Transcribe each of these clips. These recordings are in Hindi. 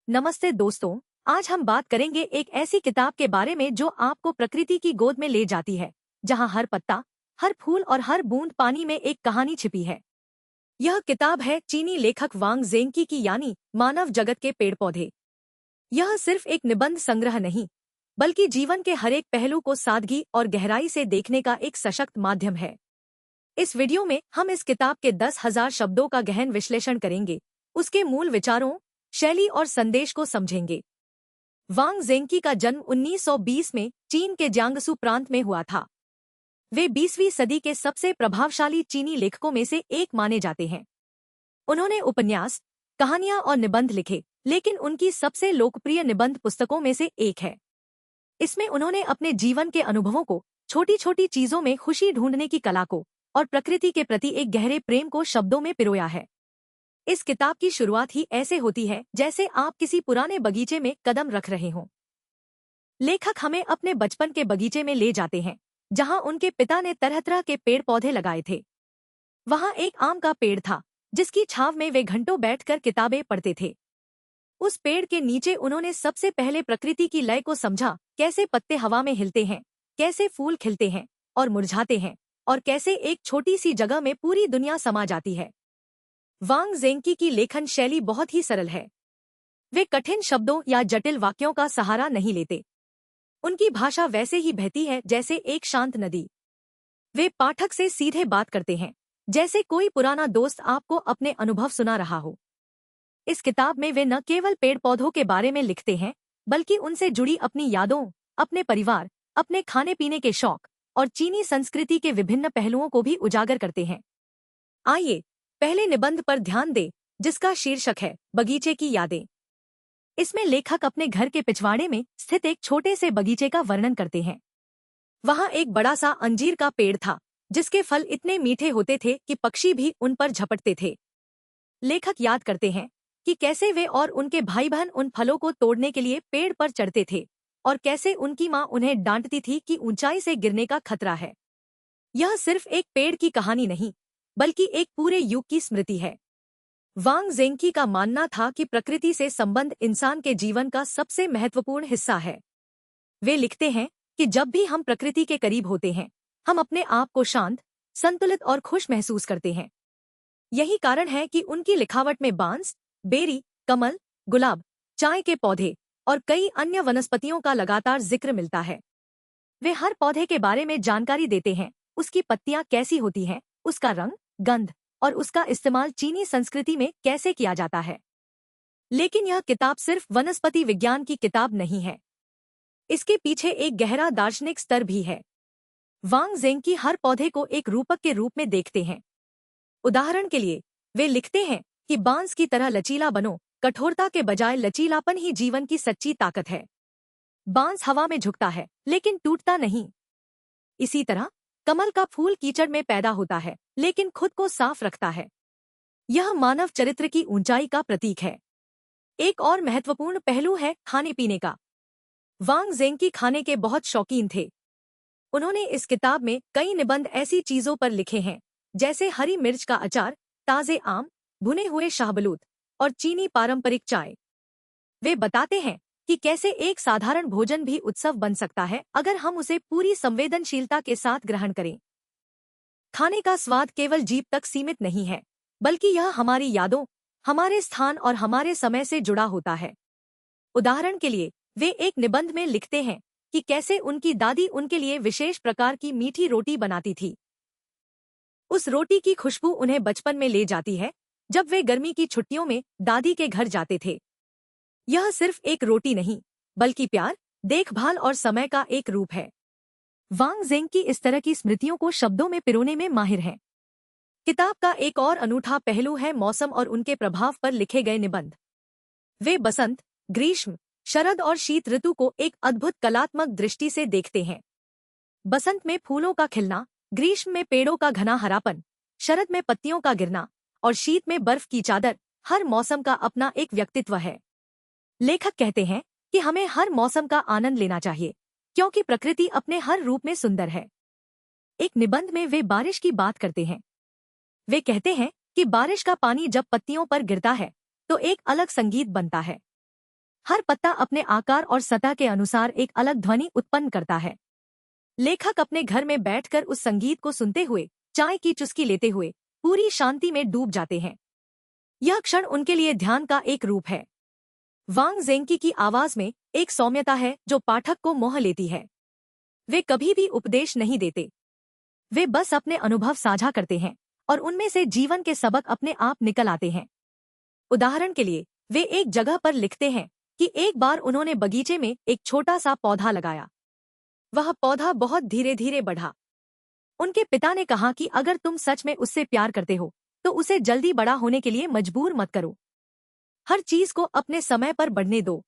नमस्ते दोस्तों। आज हम बात करेंगे एक ऐसी किताब के बारे में जो आपको प्रकृति की गोद में ले जाती है, जहां हर पत्ता, हर फूल और हर बूंद पानी में एक कहानी छिपी है। यह किताब है चीनी लेखक वांग ज़ेंकी की, यानी मानव जगत के पेड़ पौधे। यह सिर्फ एक निबंध संग्रह नहीं, बल्कि जीवन के हर एक पहलू को सादगी और गहराई से देखने का एक सशक्त माध्यम है। इस वीडियो में हम इस किताब के 10,000 शब्दों का गहन विश्लेषण करेंगे, उसके मूल विचारों, शैली और संदेश को समझेंगे। वांग ज़ेंकी का जन्म 1920 में चीन के जियांगसू प्रांत में हुआ था। वे 20वीं सदी के सबसे प्रभावशाली चीनी लेखकों में से एक माने जाते हैं। उन्होंने उपन्यास, कहानियां और निबंध लिखे, लेकिन उनकी सबसे लोकप्रिय निबंध पुस्तकों में से एक है। इसमें उन्होंने अपने जीवन के अनुभवों को, छोटी छोटी चीजों में खुशी ढूंढने की कला को और प्रकृति के प्रति एक गहरे प्रेम को शब्दों में पिरोया है। इस किताब की शुरुआत ही ऐसे होती है जैसे आप किसी पुराने बगीचे में कदम रख रहे हों। लेखक हमें अपने बचपन के बगीचे में ले जाते हैं, जहां उनके पिता ने तरह तरह के पेड़ पौधे लगाए थे। वहां एक आम का पेड़ था, जिसकी छांव में वे घंटों बैठकर किताबें पढ़ते थे। उस पेड़ के नीचे उन्होंने सबसे पहले प्रकृति की लय को समझा, कैसे पत्ते हवा में हिलते हैं, कैसे फूल खिलते हैं और मुरझाते हैं, और कैसे एक छोटी सी जगह में पूरी दुनिया समा जाती है। वांग ज़ेंकी की लेखन शैली बहुत ही सरल है। वे कठिन शब्दों या जटिल वाक्यों का सहारा नहीं लेते। उनकी भाषा वैसे ही बहती है जैसे एक शांत नदी। वे पाठक से सीधे बात करते हैं, जैसे कोई पुराना दोस्त आपको अपने अनुभव सुना रहा हो। इस किताब में वे न केवल पेड़ पौधों के बारे में लिखते हैं, बल्कि उनसे जुड़ी अपनी यादों, अपने परिवार, अपने खाने पीने के शौक और चीनी संस्कृति के विभिन्न पहलुओं को भी उजागर करते हैं। आइए पहले निबंध पर ध्यान दें, जिसका शीर्षक है बगीचे की यादें। इसमें लेखक अपने घर के पिछवाड़े में स्थित एक छोटे से बगीचे का वर्णन करते हैं। वहां एक बड़ा सा अंजीर का पेड़ था, जिसके फल इतने मीठे होते थे कि पक्षी भी उन पर झपटते थे। लेखक याद करते हैं कि कैसे वे और उनके भाई बहन उन फलों को तोड़ने के लिए पेड़ पर चढ़ते थे, और कैसे उनकी मां उन्हें डांटती थी कि ऊंचाई से गिरने का खतरा है। यह सिर्फ एक पेड़ की कहानी नहीं, बल्कि एक पूरे युग की स्मृति है। वांग ज़ेंकी का मानना था कि प्रकृति से संबंध इंसान के जीवन का सबसे महत्वपूर्ण हिस्सा है। वे लिखते हैं कि जब भी हम प्रकृति के करीब होते हैं, हम अपने आप को शांत, संतुलित और खुश महसूस करते हैं। यही कारण है कि उनकी लिखावट में बांस, बेरी, कमल, गुलाब, चाय के पौधे और कई अन्य वनस्पतियों का लगातार जिक्र मिलता है। वे हर पौधे के बारे में जानकारी देते हैं, उसकी पत्तियां कैसी होती हैं, उसका रंग, गंध और उसका इस्तेमाल चीनी संस्कृति में कैसे किया जाता है। लेकिन यह किताब सिर्फ वनस्पति विज्ञान की किताब नहीं है। इसके पीछे एक गहरा दार्शनिक स्तर भी है। वांग ज़ेंकी हर पौधे को एक रूपक के रूप में देखते हैं। उदाहरण के लिए, वे लिखते हैं कि बांस की तरह लचीला बनो, कठोरता के बजाय लचीलापन ही जीवन की सच्ची ताकत है। बांस हवा में झुकता है, लेकिन टूटता नहीं। इसी तरह कमल का फूल कीचड़ में पैदा होता है, लेकिन खुद को साफ रखता है। यह मानव चरित्र की ऊंचाई का प्रतीक है। एक और महत्वपूर्ण पहलू है खाने पीने का। वांग ज़ेंकी खाने के बहुत शौकीन थे। उन्होंने इस किताब में कई निबंध ऐसी चीजों पर लिखे हैं, जैसे हरी मिर्च का अचार, ताजे आम, भुने हुए शाहबलूत और चीनी पारंपरिक चाय। वे बताते हैं कि कैसे एक साधारण भोजन भी उत्सव बन सकता है अगर हम उसे पूरी संवेदनशीलता के साथ ग्रहण करें। खाने का स्वाद केवल जीभ तक सीमित नहीं है, बल्कि यह हमारी यादों, हमारे स्थान और हमारे समय से जुड़ा होता है। उदाहरण के लिए, वे एक निबंध में लिखते हैं कि कैसे उनकी दादी उनके लिए विशेष प्रकार की मीठी रोटी बनाती थी। उस रोटी की खुशबू उन्हें बचपन में ले जाती है, जब वे गर्मी की छुट्टियों में दादी के घर जाते थे। यह सिर्फ एक रोटी नहीं, बल्कि प्यार, देखभाल और समय का एक रूप है। वांग ज़ेंकी इस तरह की स्मृतियों को शब्दों में पिरोने में माहिर हैं। किताब का एक और अनूठा पहलू है मौसम और उनके प्रभाव पर लिखे गए निबंध। वे बसंत, ग्रीष्म, शरद और शीत ऋतु को एक अद्भुत कलात्मक दृष्टि से देखते हैं। बसंत में फूलों का खिलना, ग्रीष्म में पेड़ों का घना हरापन, शरद में पत्तियों का गिरना और शीत में बर्फ की चादर, हर मौसम का अपना एक व्यक्तित्व है। लेखक कहते हैं कि हमें हर मौसम का आनंद लेना चाहिए, क्योंकि प्रकृति अपने हर रूप में सुंदर है। एक निबंध में वे बारिश की बात करते हैं। वे कहते हैं कि बारिश का पानी जब पत्तियों पर गिरता है, तो एक अलग संगीत बनता है। हर पत्ता अपने आकार और सतह के अनुसार एक अलग ध्वनि उत्पन्न करता है। लेखक अपने घर में बैठकर उस संगीत को सुनते हुए, चाय की चुस्की लेते हुए पूरी शांति में डूब जाते हैं। यह क्षण उनके लिए ध्यान का एक रूप है। वांग ज़ेंकी की आवाज में एक सौम्यता है जो पाठक को मोह लेती है। वे कभी भी उपदेश नहीं देते। वे बस अपने अनुभव साझा करते हैं और उनमें से जीवन के सबक अपने आप निकल आते हैं। उदाहरण के लिए, वे एक जगह पर लिखते हैं कि एक बार उन्होंने बगीचे में एक छोटा सा पौधा लगाया। वह पौधा बहुत धीरे धीरे बढ़ा। उनके पिता ने कहा कि अगर तुम सच में उससे प्यार करते हो तो उसे जल्दी बड़ा होने के लिए मजबूर मत करो। हर चीज को अपने समय पर बढ़ने दो।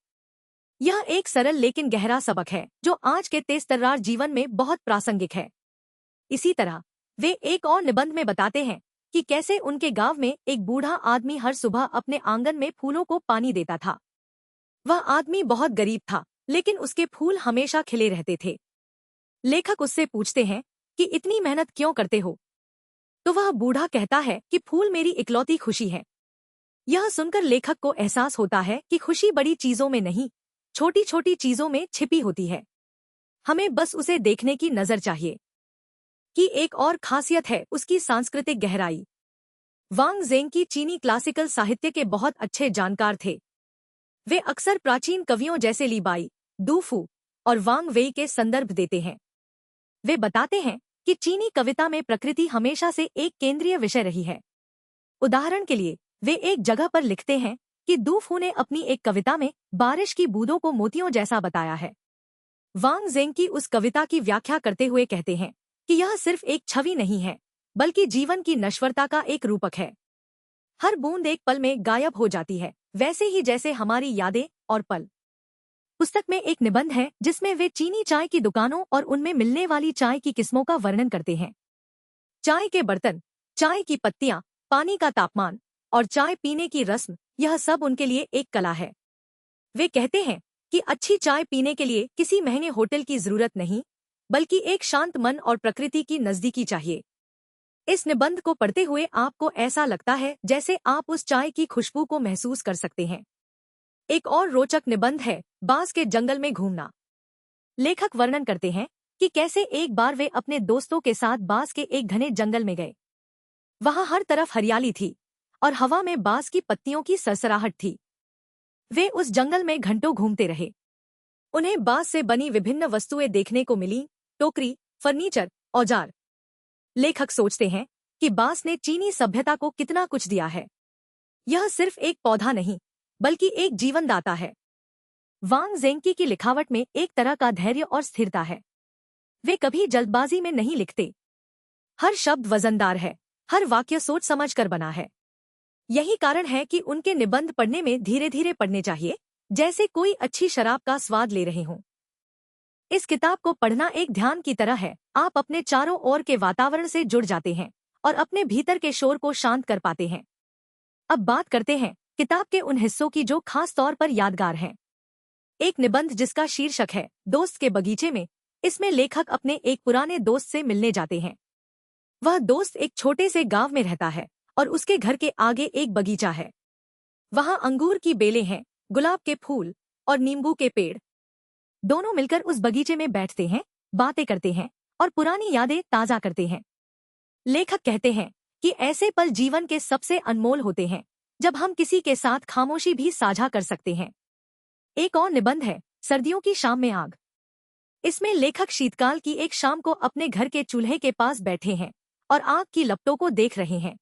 यह एक सरल लेकिन गहरा सबक है जो आज के तेज-तर्रार जीवन में बहुत प्रासंगिक है। इसी तरह वे एक और निबंध में बताते हैं कि कैसे उनके गांव में एक बूढ़ा आदमी हर सुबह अपने आंगन में फूलों को पानी देता था। वह आदमी बहुत गरीब था, लेकिन उसके फूल हमेशा खिले रहते थे। लेखक उससे पूछते हैं कि इतनी मेहनत क्यों करते हो? तो वह बूढ़ा कहता है कि फूल मेरी इकलौती खुशी है। यह सुनकर लेखक को एहसास होता है कि खुशी बड़ी चीजों में नहीं, छोटी छोटी चीजों में छिपी होती है। हमें बस उसे देखने की नजर चाहिए। कि एक और खासियत है उसकी सांस्कृतिक गहराई। वांग ज़ेंकी चीनी क्लासिकल साहित्य के बहुत अच्छे जानकार थे। वे अक्सर प्राचीन कवियों जैसे ली बाई, दु फू और वांग वेई के संदर्भ देते हैं। वे बताते हैं कि चीनी कविता में प्रकृति हमेशा से एक केंद्रीय विषय रही है। उदाहरण के लिए, वे एक जगह पर लिखते हैं कि दु फू ने अपनी एक कविता में बारिश की बूंदों को मोतियों जैसा बताया है। वांग ज़ेंकी उस कविता की व्याख्या करते हुए कहते हैं कि यह सिर्फ एक छवि नहीं है, बल्कि जीवन की नश्वरता का एक रूपक है। हर बूंद एक पल में गायब हो जाती है, वैसे ही जैसे हमारी यादें और पल। पुस्तक में एक निबंध है जिसमें वे चीनी चाय की दुकानों और उनमें मिलने वाली चाय की किस्मों का वर्णन करते हैं। चाय के बर्तन, चाय की पत्तियां, पानी का तापमान और चाय पीने की रस्म, यह सब उनके लिए एक कला है। वे कहते हैं कि अच्छी चाय पीने के लिए किसी महंगे होटल की जरूरत नहीं, बल्कि एक शांत मन और प्रकृति की नजदीकी चाहिए। इस निबंध को पढ़ते हुए आपको ऐसा लगता है जैसे आप उस चाय की खुशबू को महसूस कर सकते हैं। एक और रोचक निबंध है बांस के जंगल में घूमना। लेखक वर्णन करते हैं कि कैसे एक बार वे अपने दोस्तों के साथ बांस के एक घने जंगल में गए। वहां हर तरफ हरियाली थी और हवा में बांस की पत्तियों की सरसराहट थी। वे उस जंगल में घंटों घूमते रहे। उन्हें बांस से बनी विभिन्न वस्तुएं देखने को मिली, टोकरी, फर्नीचर, औजार। लेखक सोचते हैं कि बांस ने चीनी सभ्यता को कितना कुछ दिया है। यह सिर्फ एक पौधा नहीं, बल्कि एक जीवनदाता है। वांग ज़ेंकी की लिखावट में एक तरह का धैर्य और स्थिरता है। वे कभी जल्दबाजी में नहीं लिखते। हर शब्द वजनदार है, हर वाक्य सोच समझ कर बना है। यही कारण है कि उनके निबंध पढ़ने में धीरे धीरे पढ़ने चाहिए, जैसे कोई अच्छी शराब का स्वाद ले रहे हों। इस किताब को पढ़ना एक ध्यान की तरह है। आप अपने चारों ओर के वातावरण से जुड़ जाते हैं और अपने भीतर के शोर को शांत कर पाते हैं। अब बात करते हैं किताब के उन हिस्सों की जो खास तौर पर यादगार हैं। एक निबंध जिसका शीर्षक है दोस्त के बगीचे में। इसमें लेखक अपने एक पुराने दोस्त से मिलने जाते हैं। वह दोस्त एक छोटे से गांव में रहता है और उसके घर के आगे एक बगीचा है। वहां अंगूर की बेलें हैं, गुलाब के फूल और नींबू के पेड़। दोनों मिलकर उस बगीचे में बैठते हैं, बातें करते हैं और पुरानी यादें ताजा करते हैं। लेखक कहते हैं कि ऐसे पल जीवन के सबसे अनमोल होते हैं, जब हम किसी के साथ खामोशी भी साझा कर सकते हैं। एक और निबंध है सर्दियों की शाम में आग। इसमें लेखक शीतकाल की एक शाम को अपने घर के चूल्हे के पास बैठे हैं और आग की लपटों को देख रहे हैं।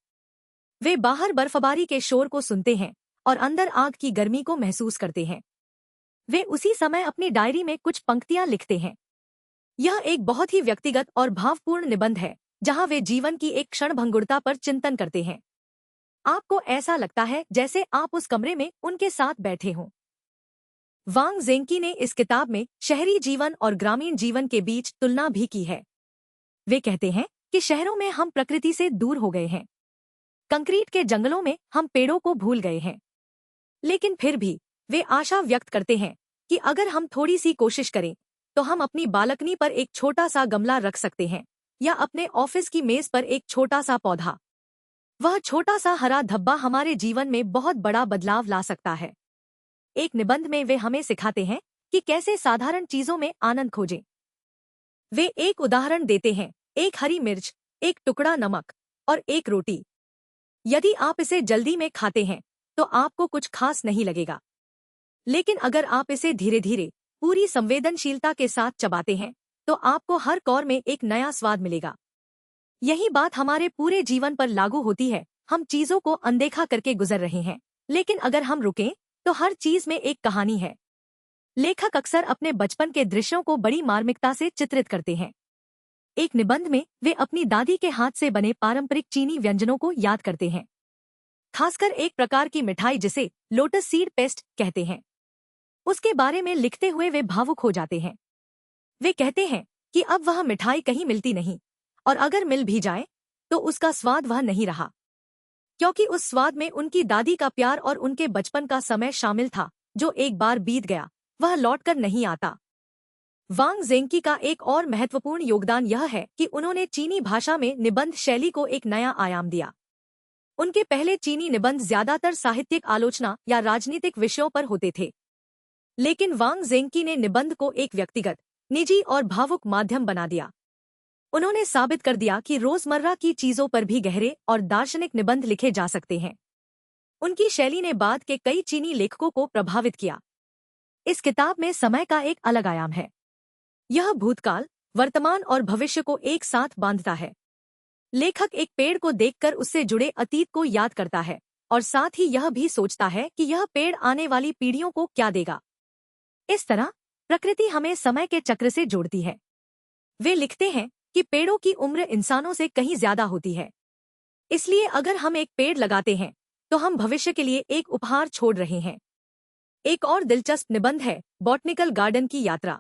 वे बाहर बर्फबारी के शोर को सुनते हैं और अंदर आग की गर्मी को महसूस करते हैं। वे उसी समय अपनी डायरी में कुछ पंक्तियां लिखते हैं। यह एक बहुत ही व्यक्तिगत और भावपूर्ण निबंध है, जहां वे जीवन की एक क्षणभंगुरता पर चिंतन करते हैं। आपको ऐसा लगता है जैसे आप उस कमरे में उनके साथ बैठे हों। वांग ज़ेंकी ने इस किताब में शहरी जीवन और ग्रामीण जीवन के बीच तुलना भी की है। वे कहते हैं कि शहरों में हम प्रकृति से दूर हो गए हैं। कंक्रीट के जंगलों में हम पेड़ों को भूल गए हैं। लेकिन फिर भी वे आशा व्यक्त करते हैं कि अगर हम थोड़ी सी कोशिश करें तो हम अपनी बालकनी पर एक छोटा सा गमला रख सकते हैं या अपने ऑफिस की मेज पर एक छोटा सा पौधा। वह छोटा सा हरा धब्बा हमारे जीवन में बहुत बड़ा बदलाव ला सकता है। एक निबंध में वे हमें सिखाते हैं कि कैसे साधारण चीजों में आनंद खोजें। वे एक उदाहरण देते हैं, एक हरी मिर्च, एक टुकड़ा नमक और एक रोटी। यदि आप इसे जल्दी में खाते हैं तो आपको कुछ खास नहीं लगेगा, लेकिन अगर आप इसे धीरे धीरे पूरी संवेदनशीलता के साथ चबाते हैं तो आपको हर कौर में एक नया स्वाद मिलेगा। यही बात हमारे पूरे जीवन पर लागू होती है। हम चीजों को अनदेखा करके गुजर रहे हैं, लेकिन अगर हम रुकें तो हर चीज में एक कहानी है। लेखक अक्सर अपने बचपन के दृश्यों को बड़ी मार्मिकता से चित्रित करते हैं। एक निबंध में वे अपनी दादी के हाथ से बने पारंपरिक चीनी व्यंजनों को याद करते हैं, खासकर एक प्रकार की मिठाई जिसे लोटस सीड पेस्ट कहते हैं। उसके बारे में लिखते हुए वे भावुक हो जाते हैं। वे कहते हैं कि अब वह मिठाई कहीं मिलती नहीं, और अगर मिल भी जाए तो उसका स्वाद वह नहीं रहा, क्योंकि उस स्वाद में उनकी दादी का प्यार और उनके बचपन का समय शामिल था जो एक बार बीत गया वह लौटकर नहीं आता। वांग ज़ेंकी का एक और महत्वपूर्ण योगदान यह है कि उन्होंने चीनी भाषा में निबंध शैली को एक नया आयाम दिया। उनके पहले चीनी निबंध ज्यादातर साहित्यिक आलोचना या राजनीतिक विषयों पर होते थे, लेकिन वांग ज़ेंकी ने निबंध को एक व्यक्तिगत, निजी और भावुक माध्यम बना दिया। उन्होंने साबित कर दिया कि रोजमर्रा की चीजों पर भी गहरे और दार्शनिक निबंध लिखे जा सकते हैं। उनकी शैली ने बाद के कई चीनी लेखकों को प्रभावित किया। इस किताब में समय का एक अलग आयाम है। यह भूतकाल, वर्तमान और भविष्य को एक साथ बांधता है। लेखक एक पेड़ को देखकर उससे जुड़े अतीत को याद करता है और साथ ही यह भी सोचता है कि यह पेड़ आने वाली पीढ़ियों को क्या देगा। इस तरह प्रकृति हमें समय के चक्र से जोड़ती है। वे लिखते हैं कि पेड़ों की उम्र इंसानों से कहीं ज्यादा होती है, इसलिए अगर हम एक पेड़ लगाते हैं तो हम भविष्य के लिए एक उपहार छोड़ रहे हैं। एक और दिलचस्प निबंध है बॉटनिकल गार्डन की यात्रा।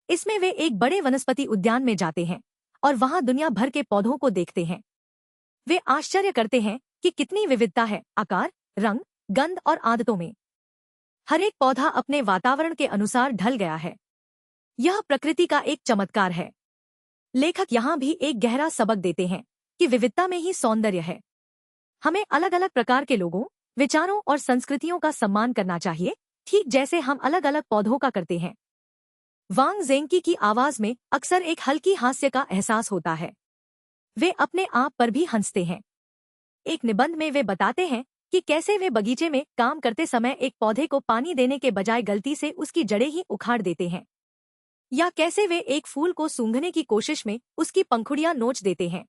इसमें वे एक बड़े वनस्पति उद्यान में जाते हैं और वहां दुनिया भर के पौधों को देखते हैं। वे आश्चर्य करते हैं कि कितनी विविधता है आकार, रंग, गंध और आदतों में। हर एक पौधा अपने वातावरण के अनुसार ढल गया है। यह प्रकृति का एक चमत्कार है। लेखक यहाँ भी एक गहरा सबक देते हैं कि विविधता में ही सौंदर्य है। हमें अलग अलग प्रकार के लोगों, विचारों और संस्कृतियों का सम्मान करना चाहिए, ठीक जैसे हम अलग अलग पौधों का करते हैं। वांग ज़ेंकी की आवाज में अक्सर एक हल्की हास्य का एहसास होता है। वे अपने आप पर भी हंसते हैं। एक निबंध में वे बताते हैं कि कैसे वे बगीचे में काम करते समय एक पौधे को पानी देने के बजाय गलती से उसकी जड़ें ही उखाड़ देते हैं, या कैसे वे एक फूल को सूंघने की कोशिश में उसकी पंखुड़ियां नोच देते हैं।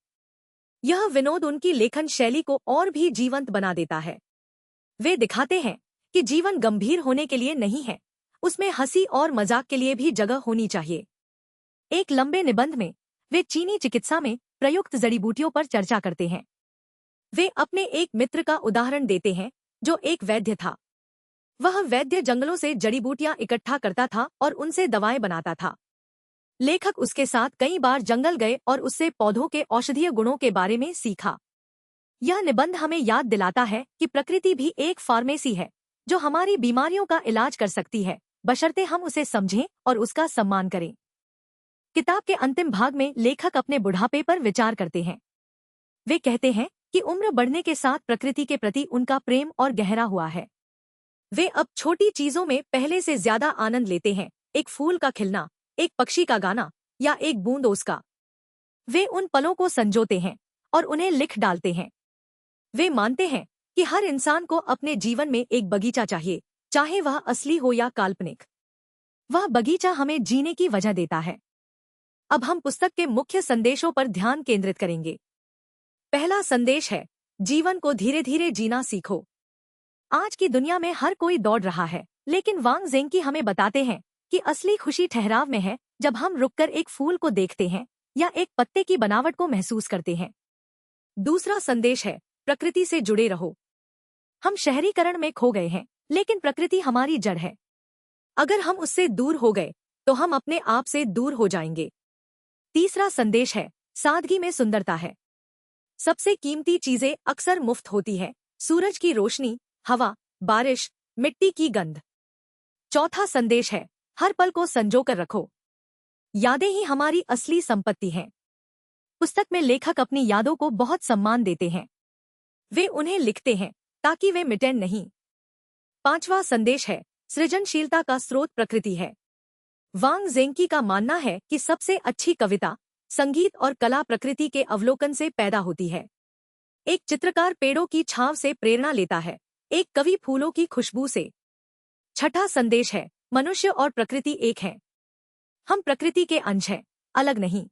यह विनोद उनकी लेखन शैली को और भी जीवंत बना देता है। वे दिखाते हैं कि जीवन गंभीर होने के लिए नहीं है, उसमें हंसी और मजाक के लिए भी जगह होनी चाहिए। एक लंबे निबंध में वे चीनी चिकित्सा में प्रयुक्त जड़ीबूटियों पर चर्चा करते हैं। वे अपने एक मित्र का उदाहरण देते हैं जो एक वैद्य था। वह वैद्य जंगलों से जड़ीबूटियां इकट्ठा करता था और उनसे दवाएं बनाता था। लेखक उसके साथ कई बार जंगल गए और उससे पौधों के औषधीय गुणों के बारे में सीखा। यह निबंध हमें याद दिलाता है कि प्रकृति भी एक फार्मेसी है जो हमारी बीमारियों का इलाज कर सकती है, बशर्ते हम उसे समझें और उसका सम्मान करें। किताब के अंतिम भाग में लेखक अपने बुढ़ापे पर विचार करते हैं। वे कहते हैं कि उम्र बढ़ने के साथ प्रकृति के प्रति उनका प्रेम और गहरा हुआ है। वे अब छोटी चीजों में पहले से ज्यादा आनंद लेते हैं, एक फूल का खिलना, एक पक्षी का गाना या एक बूंद ओस का। वे उन पलों को संजोते हैं और उन्हें लिख डालते हैं। वे मानते हैं कि हर इंसान को अपने जीवन में एक बगीचा चाहिए, चाहे वह असली हो या काल्पनिक। वह बगीचा हमें जीने की वजह देता है। अब हम पुस्तक के मुख्य संदेशों पर ध्यान केंद्रित करेंगे। पहला संदेश है, जीवन को धीरे धीरे जीना सीखो। आज की दुनिया में हर कोई दौड़ रहा है, लेकिन वांग ज़ेंकी हमें बताते हैं कि असली खुशी ठहराव में है, जब हम रुककर एक फूल को देखते हैं या एक पत्ते की बनावट को महसूस करते हैं। दूसरा संदेश है, प्रकृति से जुड़े रहो। हम शहरीकरण में खो गए हैं, लेकिन प्रकृति हमारी जड़ है। अगर हम उससे दूर हो गए तो हम अपने आप से दूर हो जाएंगे। तीसरा संदेश है, सादगी में सुंदरता है। सबसे कीमती चीजें अक्सर मुफ्त होती है, सूरज की रोशनी, हवा, बारिश, मिट्टी की गंध। चौथा संदेश है, हर पल को संजोकर रखो। यादें ही हमारी असली संपत्ति हैं। पुस्तक में लेखक अपनी यादों को बहुत सम्मान देते हैं। वे उन्हें लिखते हैं ताकि वे मिटें नहीं। पांचवा संदेश है, सृजनशीलता का स्रोत प्रकृति है। वांग ज़ेंकी का मानना है कि सबसे अच्छी कविता, संगीत और कला प्रकृति के अवलोकन से पैदा होती है। एक चित्रकार पेड़ों की छांव से प्रेरणा लेता है, एक कवि फूलों की खुशबू से। छठा संदेश है, मनुष्य और प्रकृति एक है। हम प्रकृति के अंश हैं, अलग नहीं।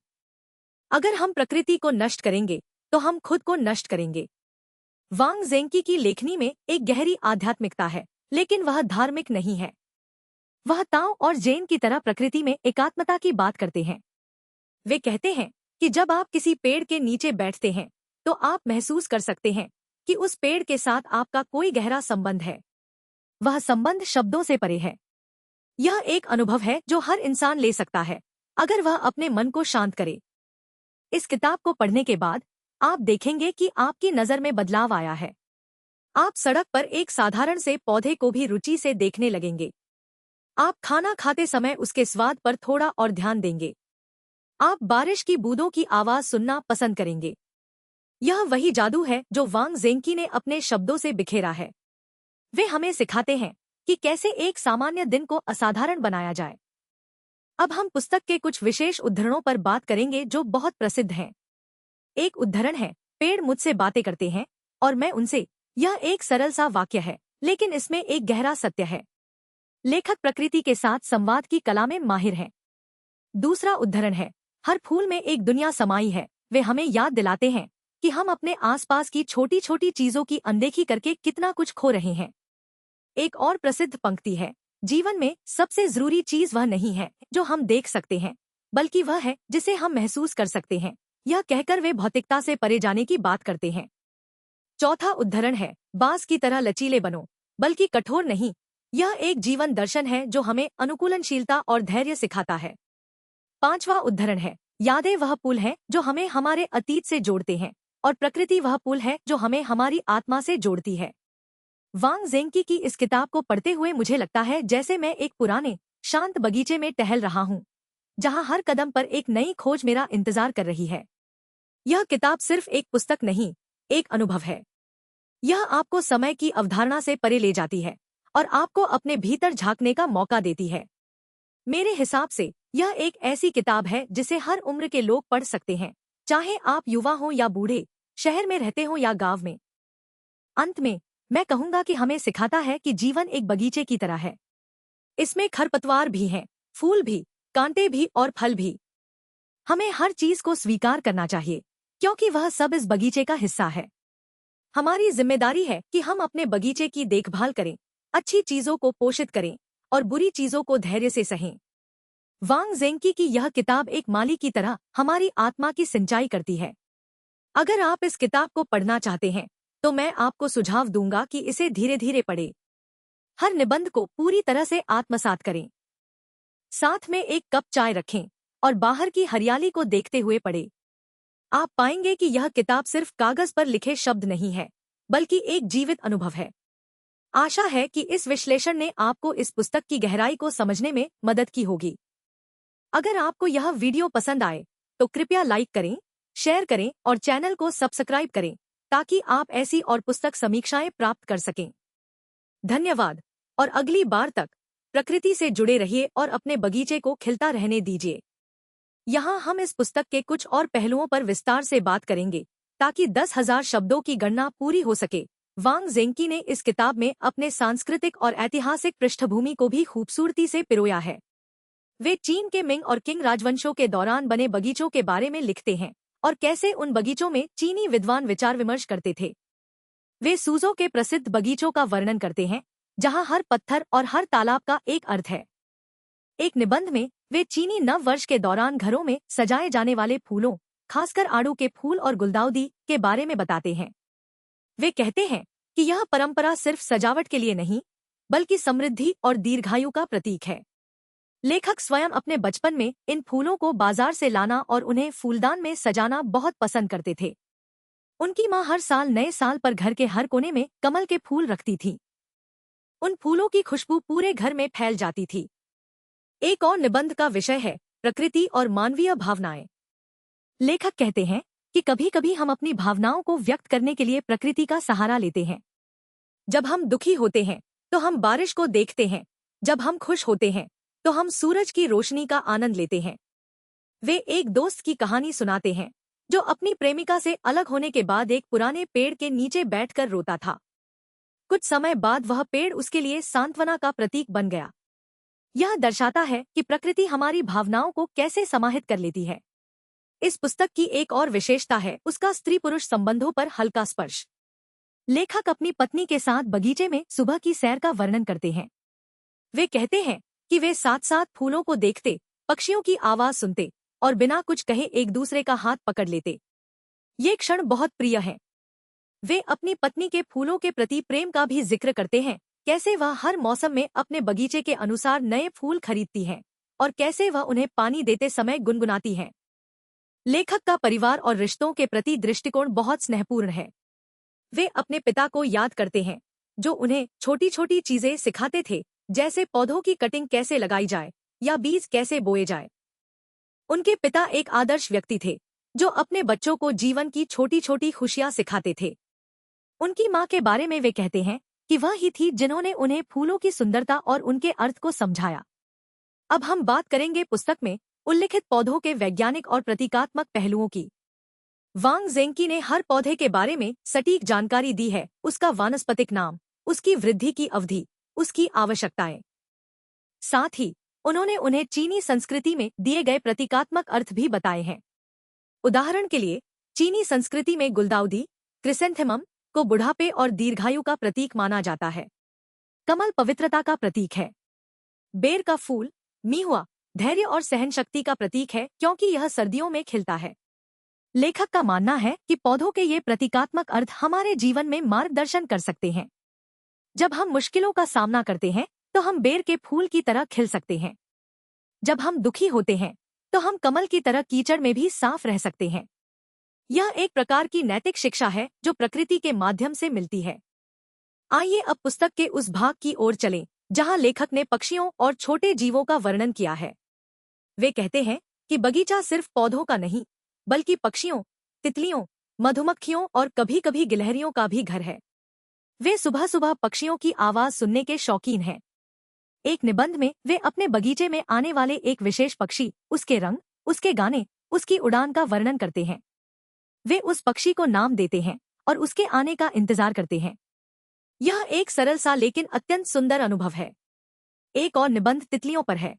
अगर हम प्रकृति को नष्ट करेंगे तो हम खुद को नष्ट करेंगे। वांग ज़ेंकी की लेखनी में एक गहरी आध्यात्मिकता है, लेकिन वह धार्मिक नहीं है। वह ताओ और जैन की तरह प्रकृति में एकात्मता की बात करते हैं। वे कहते हैं कि जब आप किसी पेड़ के नीचे बैठते हैं तो आप महसूस कर सकते हैं कि उस पेड़ के साथ आपका कोई गहरा संबंध है। वह संबंध शब्दों से परे है। यह एक अनुभव है जो हर इंसान ले सकता है, अगर वह अपने मन को शांत करे। इस किताब को पढ़ने के बाद आप देखेंगे कि आपकी नज़र में बदलाव आया है। आप सड़क पर एक साधारण से पौधे को भी रुचि से देखने लगेंगे। आप खाना खाते समय उसके स्वाद पर थोड़ा और ध्यान देंगे। आप बारिश की बूंदों की आवाज सुनना पसंद करेंगे। यह वही जादू है जो वांग ज़ेंकी ने अपने शब्दों से बिखेरा है। वे हमें सिखाते हैं कि कैसे एक सामान्य दिन को असाधारण बनाया जाए। अब हम पुस्तक के कुछ विशेष उद्धरणों पर बात करेंगे जो बहुत प्रसिद्ध हैं। एक उद्धरण है, पेड़ मुझसे बातें करते हैं और मैं उनसे। यह एक सरल सा वाक्य है, लेकिन इसमें एक गहरा सत्य है। लेखक प्रकृति के साथ संवाद की कला में माहिर हैं। दूसरा उद्धरण है, हर फूल में एक दुनिया समाई है। वे हमें याद दिलाते हैं कि हम अपने आसपास की छोटी छोटी चीजों की अनदेखी करके कितना कुछ खो रहे हैं। एक और प्रसिद्ध पंक्ति है, जीवन में सबसे जरूरी चीज वह नहीं है जो हम देख सकते हैं, बल्कि वह है जिसे हम महसूस कर सकते हैं। यह कहकर वे भौतिकता से परे जाने की बात करते हैं। चौथा उद्धरण है, बांस की तरह लचीले बनो, बल्कि कठोर नहीं। यह एक जीवन दर्शन है जो हमें अनुकूलनशीलता और धैर्य सिखाता है। पांचवा उद्धरण है, यादें वह पुल है जो हमें हमारे अतीत से जोड़ते हैं और प्रकृति वह पुल है जो हमें हमारी आत्मा से जोड़ती है। वांग ज़ेंकी की इस किताब को पढ़ते हुए मुझे लगता है जैसे मैं एक पुराने शांत बगीचे में टहल रहा हूँ, जहाँ हर कदम पर एक नई खोज मेरा इंतजार कर रही है। यह किताब सिर्फ एक पुस्तक नहीं, एक अनुभव है। यह आपको समय की अवधारणा से परे ले जाती है और आपको अपने भीतर झांकने का मौका देती है। मेरे हिसाब से यह एक ऐसी किताब है जिसे हर उम्र के लोग पढ़ सकते हैं, चाहे आप युवा हो या बूढ़े, शहर में रहते हो या गांव में। अंत में मैं कहूंगा कि हमें सिखाता है कि जीवन एक बगीचे की तरह है। इसमें खरपतवार भी हैं, फूल भी, कांटे भी और फल भी। हमें हर चीज को स्वीकार करना चाहिए, क्योंकि वह सब इस बगीचे का हिस्सा है। हमारी जिम्मेदारी है कि हम अपने बगीचे की देखभाल करें, अच्छी चीजों को पोषित करें और बुरी चीजों को धैर्य से सहें। वांग ज़ेंकी की यह किताब एक माली की तरह हमारी आत्मा की सिंचाई करती है। अगर आप इस किताब को पढ़ना चाहते हैं तो मैं आपको सुझाव दूंगा कि इसे धीरे धीरे पढ़ें। हर निबंध को पूरी तरह से आत्मसात करें। साथ में एक कप चाय रखें और बाहर की हरियाली को देखते हुए पढ़ें। आप पाएंगे कि यह किताब सिर्फ कागज पर लिखे शब्द नहीं है, बल्कि एक जीवित अनुभव है। आशा है कि इस विश्लेषण ने आपको इस पुस्तक की गहराई को समझने में मदद की होगी। अगर आपको यह वीडियो पसंद आए तो कृपया लाइक करें, शेयर करें और चैनल को सब्सक्राइब करें ताकि आप ऐसी और पुस्तक समीक्षाएं प्राप्त कर सकें। धन्यवाद और अगली बार तक प्रकृति से जुड़े रहिए और अपने बगीचे को खिलता रहने दीजिए। यहाँ हम इस पुस्तक के कुछ और पहलुओं पर विस्तार से बात करेंगे ताकि 10,000 शब्दों की गणना पूरी हो सके। वांग ज़ेंकी ने इस किताब में अपने सांस्कृतिक और ऐतिहासिक पृष्ठभूमि को भी खूबसूरती से पिरोया है। वे चीन के मिंग और किंग राजवंशों के दौरान बने बगीचों के बारे में लिखते हैं और कैसे उन बगीचों में चीनी विद्वान विचार विमर्श करते थे। वे सूजो के प्रसिद्ध बगीचों का वर्णन करते हैं, जहां हर पत्थर और हर तालाब का एक अर्थ है। एक निबंध में वे चीनी नव वर्ष के दौरान घरों में सजाए जाने वाले फूलों, खासकर आड़ू के फूल और गुलदाउदी के बारे में बताते हैं। वे कहते हैं कि यह परंपरा सिर्फ सजावट के लिए नहीं, बल्कि समृद्धि और दीर्घायु का प्रतीक है। लेखक स्वयं अपने बचपन में इन फूलों को बाजार से लाना और उन्हें फूलदान में सजाना बहुत पसंद करते थे। उनकी मां हर साल नए साल पर घर के हर कोने में कमल के फूल रखती थी। उन फूलों की खुशबू पूरे घर में फैल जाती थी। एक और निबंध का विषय है प्रकृति और मानवीय भावनाएं। लेखक कहते हैं कि कभी कभी हम अपनी भावनाओं को व्यक्त करने के लिए प्रकृति का सहारा लेते हैं। जब हम दुखी होते हैं तो हम बारिश को देखते हैं, जब हम खुश होते हैं तो हम सूरज की रोशनी का आनंद लेते हैं। वे एक दोस्त की कहानी सुनाते हैं जो अपनी प्रेमिका से अलग होने के बाद एक पुराने पेड़ के नीचे बैठकर रोता था। कुछ समय बाद वह पेड़ उसके लिए सांत्वना का प्रतीक बन गया। यह दर्शाता है कि प्रकृति हमारी भावनाओं को कैसे समाहित कर लेती है। इस पुस्तक की एक और विशेषता है उसका स्त्री पुरुष संबंधों पर हल्का स्पर्श। लेखक अपनी पत्नी के साथ बगीचे में सुबह की सैर का वर्णन करते हैं। वे कहते हैं कि वे साथ साथ फूलों को देखते, पक्षियों की आवाज सुनते और बिना कुछ कहे एक दूसरे का हाथ पकड़ लेते। ये क्षण बहुत प्रिय है। वे अपनी पत्नी के फूलों के प्रति प्रेम का भी जिक्र करते हैं, कैसे वह हर मौसम में अपने बगीचे के अनुसार नए फूल खरीदती हैं और कैसे वह उन्हें पानी देते समय गुनगुनाती हैं। लेखक का परिवार और रिश्तों के प्रति दृष्टिकोण बहुत स्नेहपूर्ण है। वे अपने पिता को याद करते हैं जो उन्हें छोटी छोटी चीजें सिखाते थे, जैसे पौधों की कटिंग कैसे लगाई जाए या बीज कैसे बोए जाए। उनके पिता एक आदर्श व्यक्ति थे जो अपने बच्चों को जीवन की छोटी छोटी खुशियां सिखाते थे। उनकी मां के बारे में वे कहते हैं कि वह ही थी जिन्होंने उन्हें फूलों की सुंदरता और उनके अर्थ को समझाया। अब हम बात करेंगे पुस्तक में उल्लिखित पौधों के वैज्ञानिक और प्रतीकात्मक पहलुओं की। वांग ज़ेंकी ने हर पौधे के बारे में सटीक जानकारी दी है, उसका वानस्पतिक नाम, उसकी वृद्धि की अवधि, उसकी आवश्यकताएं। साथ ही उन्होंने उन्हें चीनी संस्कृति में दिए गए प्रतीकात्मक अर्थ भी बताए हैं। उदाहरण के लिए चीनी संस्कृति में गुलदाउदी, क्रिसेंथेमम को बुढ़ापे और दीर्घायु का प्रतीक माना जाता है। कमल पवित्रता का प्रतीक है। बेर का फूल मीहुआ धैर्य और सहनशक्ति का प्रतीक है क्योंकि यह सर्दियों में खिलता है। लेखक का मानना है कि पौधों के ये प्रतीकात्मक अर्थ हमारे जीवन में मार्गदर्शन कर सकते हैं। जब हम मुश्किलों का सामना करते हैं तो हम बेर के फूल की तरह खिल सकते हैं। जब हम दुखी होते हैं तो हम कमल की तरह कीचड़ में भी साफ रह सकते हैं। यह एक प्रकार की नैतिक शिक्षा है जो प्रकृति के माध्यम से मिलती है। आइए अब पुस्तक के उस भाग की ओर चलें जहां लेखक ने पक्षियों और छोटे जीवों का वर्णन किया है। वे कहते हैं कि बगीचा सिर्फ पौधों का नहीं बल्कि पक्षियों, तितलियों, मधुमक्खियों और कभी कभी गिलहरियों का भी घर है। वे सुबह सुबह पक्षियों की आवाज सुनने के शौकीन हैं। एक निबंध में वे अपने बगीचे में आने वाले एक विशेष पक्षी, उसके रंग, उसके गाने, उसकी उड़ान का वर्णन करते हैं। वे उस पक्षी को नाम देते हैं और उसके आने का इंतजार करते हैं। यह एक सरल सा लेकिन अत्यंत सुंदर अनुभव है। एक और निबंध तितलियों पर है।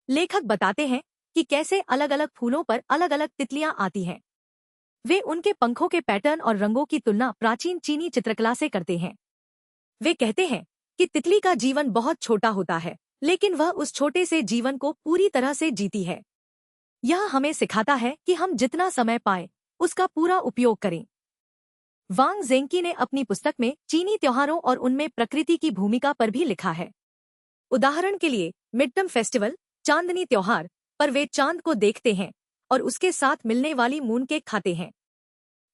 लेखक बताते हैं कि कैसे अलग अलग फूलों पर अलग अलग तितलियां आती हैं। वे उनके पंखों के पैटर्न और रंगों की तुलना प्राचीन चीनी चित्रकला से करते हैं। वे कहते हैं कि तितली का जीवन बहुत छोटा होता है, लेकिन वह उस छोटे से जीवन को पूरी तरह से जीती है। यह हमें सिखाता है कि हम जितना समय पाएं, उसका पूरा उपयोग करें। वांग ज़ेंकी ने अपनी पुस्तक में चीनी त्योहारों और उनमें प्रकृति की भूमिका पर भी लिखा है। उदाहरण के लिए मिडटर्म फेस्टिवल, चांदनी त्योहार पर वे चांद को देखते हैं और उसके साथ मिलने वाली मून केक खाते हैं।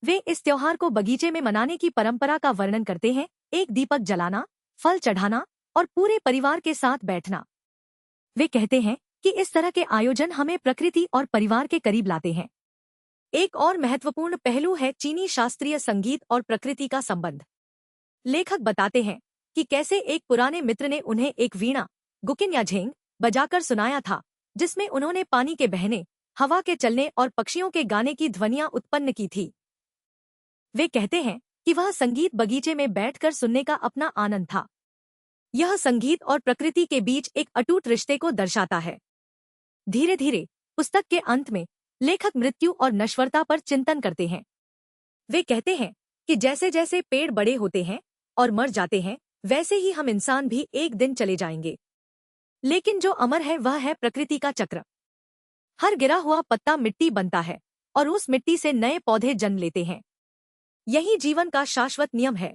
वे इस त्योहार को बगीचे में मनाने की परंपरा का वर्णन करते हैं, एक दीपक जलाना, फल चढ़ाना और पूरे परिवार के साथ बैठना। वे कहते हैं कि इस तरह के आयोजन हमें प्रकृति और परिवार के करीब लाते हैं। एक और महत्वपूर्ण पहलू है चीनी शास्त्रीय संगीत और प्रकृति का संबंध। लेखक बताते हैं कि कैसे एक पुराने मित्र ने उन्हें एक वीणा, गुकिन या झेंग, बजाकर सुनाया था, जिसमें उन्होंने पानी के बहने, हवा के चलने और पक्षियों के गाने की ध्वनियां उत्पन्न की थी। वे कहते हैं कि वह संगीत बगीचे में बैठकर सुनने का अपना आनंद था। यह संगीत और प्रकृति के बीच एक अटूट रिश्ते को दर्शाता है। धीरे धीरे पुस्तक के अंत में लेखक मृत्यु और नश्वरता पर चिंतन करते हैं। वे कहते हैं कि जैसे जैसे पेड़ बड़े होते हैं और मर जाते हैं, वैसे ही हम इंसान भी एक दिन चले जाएंगे। लेकिन जो अमर है वह है प्रकृति का चक्र। हर गिरा हुआ पत्ता मिट्टी बनता है और उस मिट्टी से नए पौधे जन्म लेते हैं। यही जीवन का शाश्वत नियम है।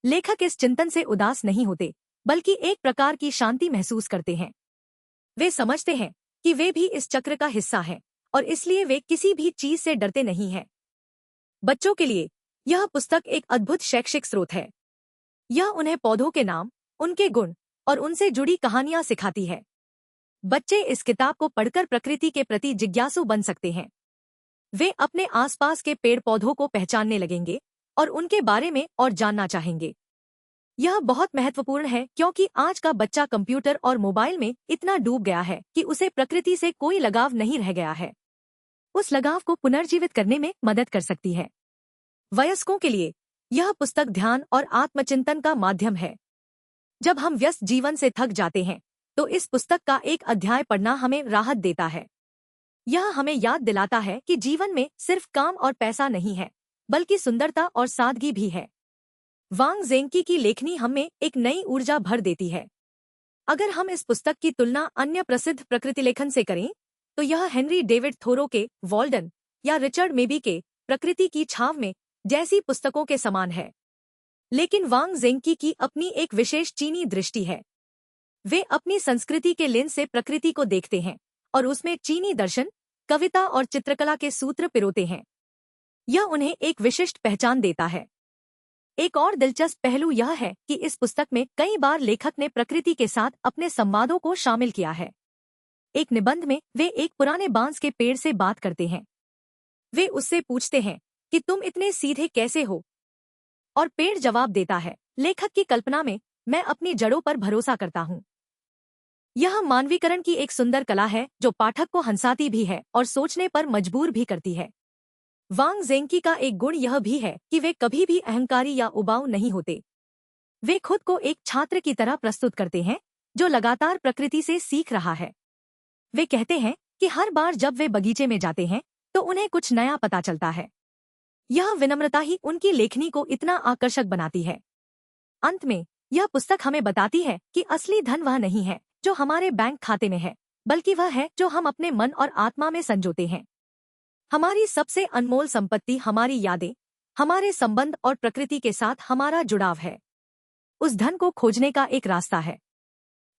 लेखक इस चिंतन से उदास नहीं होते, बल्कि एक प्रकार की शांति महसूस करते हैं। वे समझते हैं कि वे भी इस चक्र का हिस्सा हैं और इसलिए वे किसी भी चीज से डरते नहीं हैं। बच्चों के लिए यह पुस्तक एक अद्भुत शैक्षिक स्रोत है। यह उन्हें पौधों के नाम, उनके गुण और उनसे जुड़ी कहानियां सिखाती है। बच्चे इस किताब को पढ़कर प्रकृति के प्रति जिज्ञासु बन सकते हैं। वे अपने आसपास के पेड़ पौधों को पहचानने लगेंगे और उनके बारे में और जानना चाहेंगे। यह बहुत महत्वपूर्ण है क्योंकि आज का बच्चा कंप्यूटर और मोबाइल में इतना डूब गया है कि उसे प्रकृति से कोई लगाव नहीं रह गया है। उस लगाव को पुनर्जीवित करने में मदद कर सकती है। वयस्कों के लिए यह पुस्तक ध्यान और आत्मचिंतन का माध्यम है। जब हम व्यस्त जीवन से थक जाते हैं तो इस पुस्तक का एक अध्याय पढ़ना हमें राहत देता है। यह हमें याद दिलाता है कि जीवन में सिर्फ काम और पैसा नहीं है, बल्कि सुंदरता और सादगी भी है। वांग ज़ेंकी की लेखनी हमें एक नई ऊर्जा भर देती है। अगर हम इस पुस्तक की तुलना अन्य प्रसिद्ध प्रकृति लेखन से करें तो यह हेनरी डेविड थोरो के वॉल्डन या रिचर्ड मेबी के प्रकृति की छाव में जैसी पुस्तकों के समान है। लेकिन वांग ज़ेंकी की अपनी एक विशेष चीनी दृष्टि है। वे अपनी संस्कृति के लेंस से प्रकृति को देखते हैं और उसमें चीनी दर्शन, कविता और चित्रकला के सूत्र पिरोते हैं। यह उन्हें एक विशिष्ट पहचान देता है। एक और दिलचस्प पहलू यह है कि इस पुस्तक में कई बार लेखक ने प्रकृति के साथ अपने संवादों को शामिल किया है। एक निबंध में वे एक पुराने बांस के पेड़ से बात करते हैं। वे उससे पूछते हैं कि तुम इतने सीधे कैसे हो? और पेड़ जवाब देता है, लेखक की कल्पना में मैं अपनी जड़ों पर भरोसा करता हूँ। यह मानवीकरण की एक सुंदर कला है जो पाठक को हंसाती भी है और सोचने पर मजबूर भी करती है। वांग ज़ेंकी का एक गुण यह भी है कि वे कभी भी अहंकारी या उबाऊ नहीं होते। वे खुद को एक छात्र की तरह प्रस्तुत करते हैं जो लगातार प्रकृति से सीख रहा है। वे कहते हैं कि हर बार जब वे बगीचे में जाते हैं तो उन्हें कुछ नया पता चलता है। यह विनम्रता ही उनकी लेखनी को इतना आकर्षक बनाती है। अंत में यह पुस्तक हमें बताती है कि असली धन वह नहीं है जो हमारे बैंक खाते में है, बल्कि वह है जो हम अपने मन और आत्मा में संजोते हैं। हमारी सबसे अनमोल संपत्ति हमारी यादें, हमारे संबंध और प्रकृति के साथ हमारा जुड़ाव है। उस धन को खोजने का एक रास्ता है।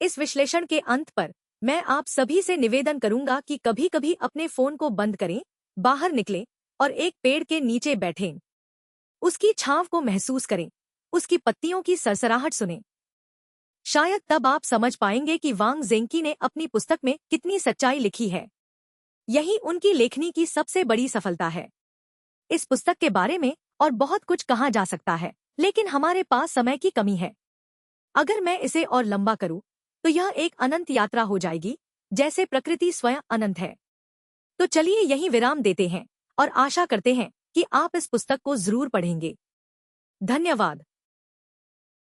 इस विश्लेषण के अंत पर मैं आप सभी से निवेदन करूंगा कि कभी-कभी अपने फोन को बंद करें, बाहर निकलें और एक पेड़ के नीचे बैठें। उसकी छांव को महसूस करें, उसकी पत्तियों की सरसराहट सुनें। शायद तब आप समझ पाएंगे कि वांग ज़ेंकी ने अपनी पुस्तक में कितनी सच्चाई लिखी है। यही उनकी लेखनी की सबसे बड़ी सफलता है। इस पुस्तक के बारे में और बहुत कुछ कहा जा सकता है, लेकिन हमारे पास समय की कमी है। अगर मैं इसे और लंबा करूं, तो यह एक अनंत यात्रा हो जाएगी, जैसे प्रकृति स्वयं अनंत है। तो चलिए यहीं विराम देते हैं और आशा करते हैं कि आप इस पुस्तक को जरूर पढ़ेंगे। धन्यवाद।